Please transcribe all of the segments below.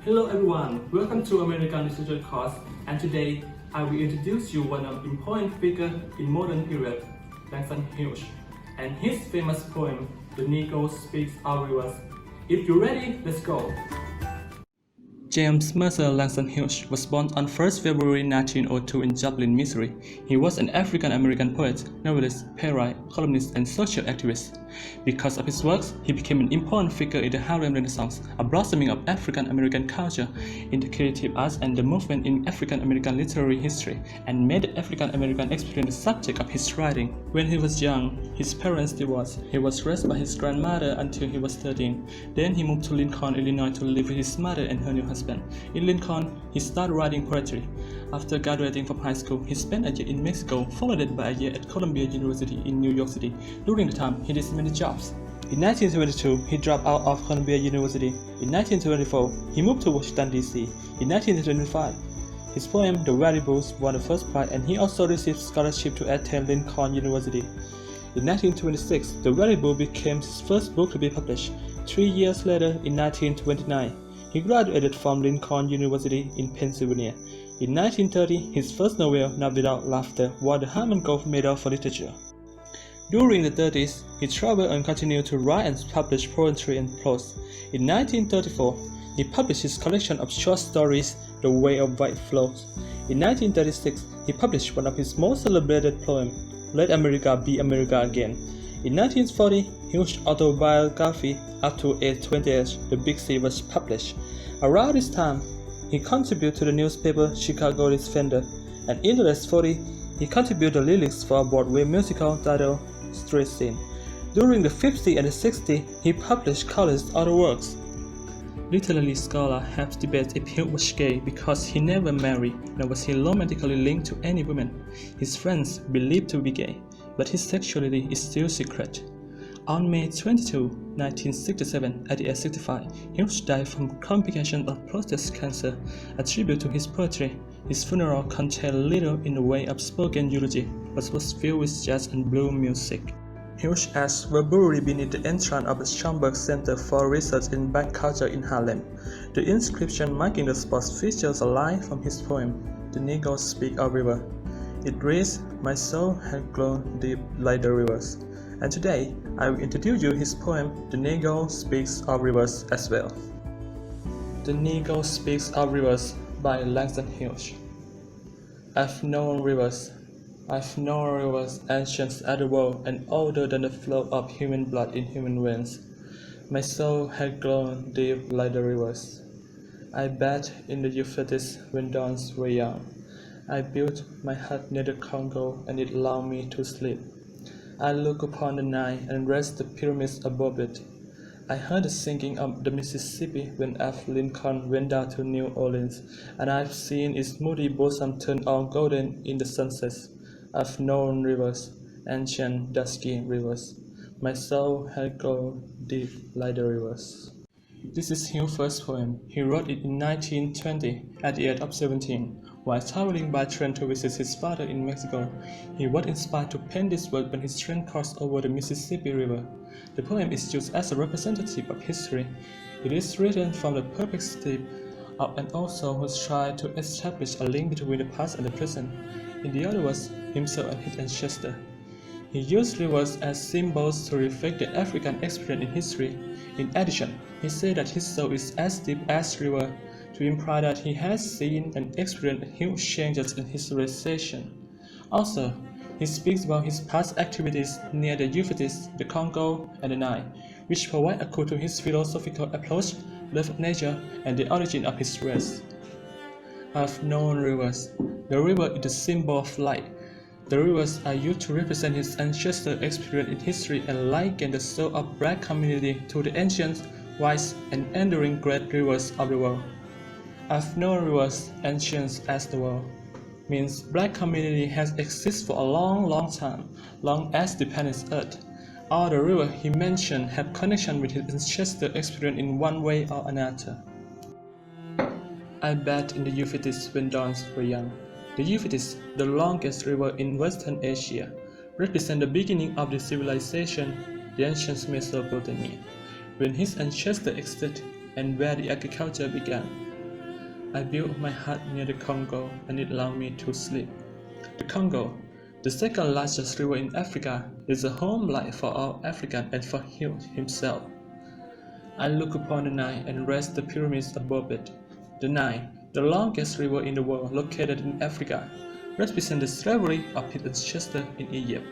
Hello everyone, welcome to American Literature course, and today I will introduce you one of the important figure in modern period, Langston Hughes, and his famous poem, The Negro Speaks Our Rivers. If you're ready, let's go! James Mercer Langston Hughes was born on 1st February 1902 in Joplin, Missouri. He was an African-American poet, novelist, playwright, columnist, and social activist. Because of his works, he became an important figure in the Harlem Renaissance, a blossoming of African-American culture in the creative arts and the movement in African-American literary history, and made the African-American experience the subject of his writing. When he was young, his parents divorced. He was raised by his grandmother until he was 13. Then he moved to Lincoln, Illinois to live with his mother and her new husband. In Lincoln, he started writing poetry. After graduating from high school, he spent a year in Mexico, followed by a year at Columbia University in New York City. During the time, he did many jobs. In 1922, he dropped out of Columbia University. In 1924, he moved to Washington, D.C. In 1925, his poem The Very Bulls won the first prize, and he also received scholarship to attend Lincoln University. In 1926, The Very Bull became his first book to be published. 3 years later, in 1929, he graduated from Lincoln University in Pennsylvania. In 1930, his first novel, Not Without Laughter, won the Harmon Gold Medal for Literature. During the 30s, he traveled and continued to write and publish poetry and prose. In 1934, he published his collection of short stories, The Way of White Flows. In 1936, he published one of his most celebrated poems, Let America Be America Again. In 1940, his autobiography, Up to Age 28, The Big Sea, was published. Around this time, he contributed to the newspaper Chicago Defender, and in the last 40, he contributed the lyrics for a Broadway musical titled Street Scene. During the 50s and the 60s, he published countless other works. Literary scholars have debated if Hughes was gay because he never married, nor was he romantically linked to any woman. His friends believed to be gay, but his sexuality is still secret. On May 22, 1967, at the age of 65, Hughes died from complications of prostate cancer. A tribute to his poetry, his funeral contained little in the way of spoken eulogy, but was filled with jazz and blues music. Hughes' ashes were buried beneath the entrance of the Schomburg Center for Research in Black Culture in Harlem. The inscription marking the spot features a line from his poem, The Negro Speaks Our Rivers. It reads, My soul had grown deep like the rivers. And today, I will introduce you his poem, The Negro Speaks Our Rivers as well. The Negro Speaks Our Rivers by Langston Hughes. I've known rivers ancient as the world and older than the flow of human blood in human veins. My soul had grown deep like the rivers. I bathed in the Euphrates when dawns were young. I built my hut near the Congo, and it allowed me to sleep. I looked upon the Nile and raised the pyramids above it. I heard the singing of the Mississippi when Abraham Lincoln went down to New Orleans, and I've seen its moody bosom turn all golden in the sunsets. I've known rivers, ancient dusky rivers. My soul had grown deep like the rivers. This is Hughes' first poem. He wrote it in 1920 at the age of 17. While traveling by train to visit his father in Mexico, he was inspired to pen this work when his train crossed over the Mississippi River. The poem is used as a representative of history. It is written from the perspective of an author who tried to establish a link between the past and the present. In the other words, himself and his ancestor. He used rivers as symbols to reflect the African experience in history. In addition, he said that his soul is as deep as river, to imply that he has seen and experienced huge changes in his civilization. Also, he speaks about his past activities near the Euphrates, the Congo, and the Nile, which provide a clue to his philosophical approach, love of nature, and the origin of his race. I've known rivers. The river is the symbol of light. The rivers are used to represent his ancestor experience in history and liken the soul of black community to the ancient, wise, and enduring great rivers of the world. I've known rivers ancient as the world means black community has existed for a long time, long as the planet Earth. All the rivers he mentioned have connection with his ancestor experience in one way or another. I bathed in the Euphrates when dawns were young. The Euphrates, the longest river in Western Asia, represents the beginning of the civilization, the ancient Mesopotamia, when his ancestors existed and where the agriculture began. I built my hut near the Congo and it allowed me to sleep. The Congo, the second largest river in Africa, is a home life for all Africans and for him himself. I look upon the Nile and rest the pyramids above it. The Nile, the longest river in the world located in Africa, represents the slavery of his ancestors in Egypt.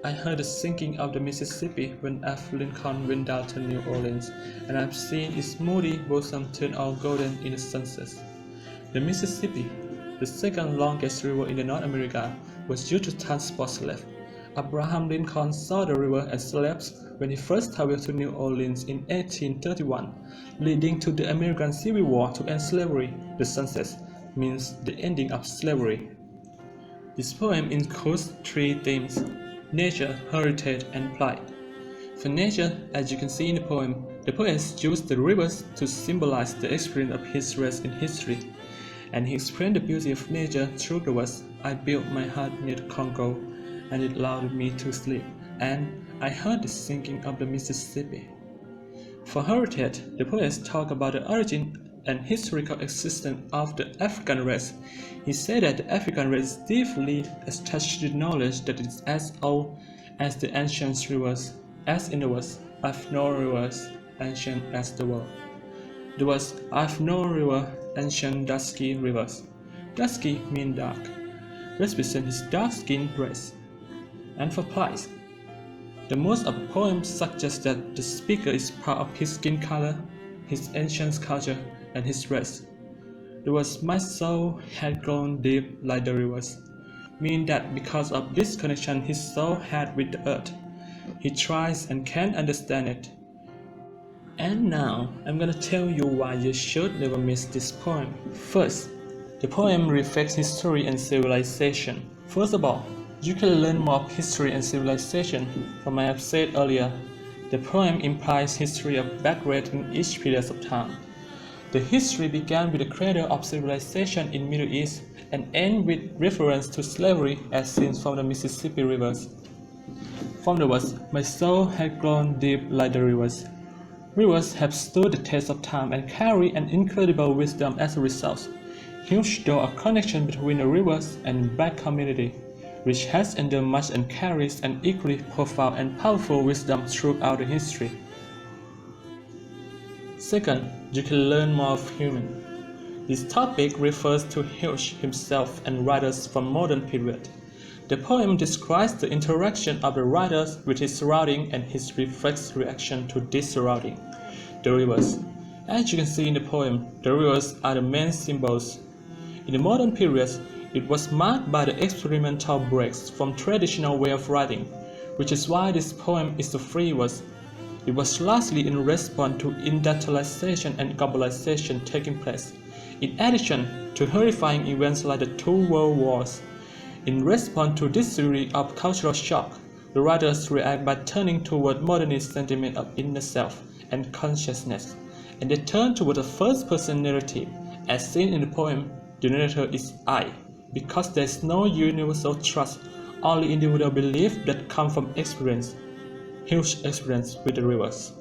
I heard the sinking of the Mississippi when Abraham Lincoln went down to New Orleans, and I've seen its moody bosom turn all golden in the sunset. The Mississippi, the second longest river in North America, was used to transport slaves. Abraham Lincoln saw the river as slaves when he first traveled to New Orleans in 1831, leading to the American Civil War to end slavery. The sunset means the ending of slavery. This poem includes three themes: nature, heritage, and pride. For nature, as you can see in the poem poet used the rivers to symbolize the experience of his race in history, and he explained the beauty of nature through the words, "I built my hut near the Congo, and it allowed me to sleep, and I heard the sinking of the Mississippi." For heritage, the poet talked about the origin and historical existence of the African race. He said that the African race is deeply attached to the knowledge that is as old as the ancient rivers, as in the words, "I've known rivers ancient as the world." The words, "I've known river, ancient dusky rivers." Dusky mean dark, represent his dark-skinned race. And for pride, the most of the poem suggests that the speaker is proud of his skin color, his ancient culture, and his race. The words, "My soul had grown deep like the rivers," mean that because of this connection his soul had with the earth, he tries and can understand it. And now, I'm gonna tell you why you should never miss this poem. First, the poem reflects history and civilization. First of all, you can learn more of history and civilization from what I have said earlier. The poem implies history of background in each period of time. The history began with the cradle of civilization in Middle East and ends with reference to slavery as seen from the Mississippi rivers. From the words, "My soul had grown deep like the rivers." Rivers have stood the test of time and carry an incredible wisdom as a result. Huge though a connection between the rivers and black community, which has endured much and carries an equally profound and powerful wisdom throughout the history. Second, you can learn more of human. This topic refers to Hirsch himself and writers from modern period. The poem describes the interaction of the writers with his surrounding and his reflex reaction to this surrounding. The rivers. As you can see in the poem, the rivers are the main symbols. In the modern period, it was marked by the experimental breaks from traditional way of writing, which is why this poem is a free verse. It was largely in response to industrialization and globalization taking place, in addition to horrifying events like the two world wars. In response to this series of cultural shock, the writers react by turning toward modernist sentiment of inner self and consciousness, and they turn toward a first-person narrative. As seen in the poem, the narrator is I, because there is no universal trust, only individual belief that come from experience, huge experience with the rivers.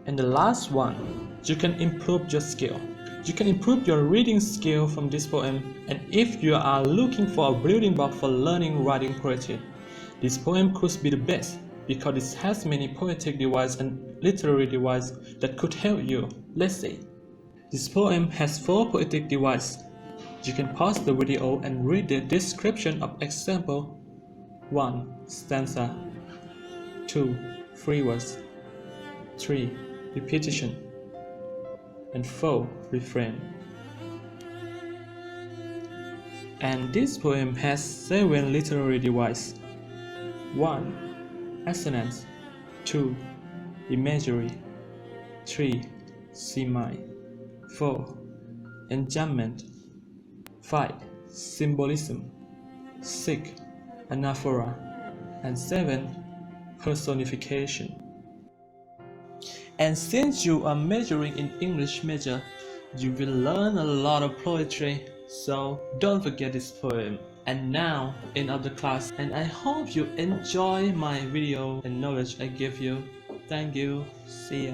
And the last one, you can improve your skill. You can improve your reading skill from this poem, and if you are looking for a building block for learning writing poetry, this poem could be the best because it has many poetic devices and literary devices that could help you. Let's say, this poem has 4 poetic devices. You can pause the video and read the description of example. 1. Stanza. 2. Free verse. 3. Repetition. And 4. Refrain. And this poem has 7 literary devices. 1. Assonance. 2. Imagery. 3. Semi. 4. Enjambment. 5. Symbolism. 6. Anaphora. And 7. Personification. And since you are majoring in English major, you will learn a lot of poetry, so don't forget this poem. And now, end of the class, and I hope you enjoy my video and knowledge I give you. Thank you. See ya.